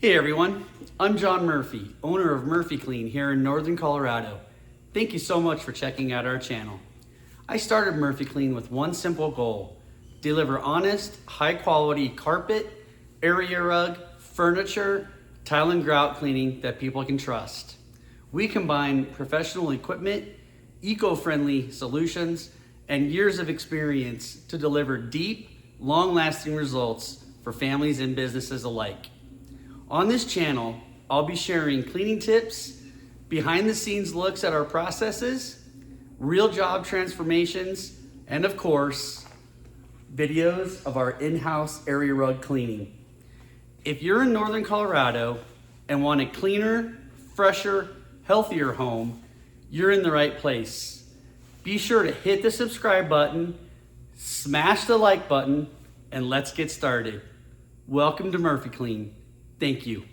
Hey everyone, I'm John Murphy, owner of Murphy Clean here in Northern Colorado. Thank you so much for checking out our channel. I started Murphy Clean with one simple goal: deliver honest, high quality carpet, area rug, furniture, tile and grout cleaning that people can trust. We combine professional equipment, eco-friendly solutions, and years of experience to deliver deep, long-lasting results for families and businesses alike. On this channel, I'll be sharing cleaning tips, behind the scenes looks at our processes, real job transformations, and of course, videos of our in-house area rug cleaning. If you're in Northern Colorado and want a cleaner, fresher, healthier home, you're in the right place. Be sure to hit the subscribe button, smash the like button, and let's get started. Welcome to Murphy Clean. Thank you.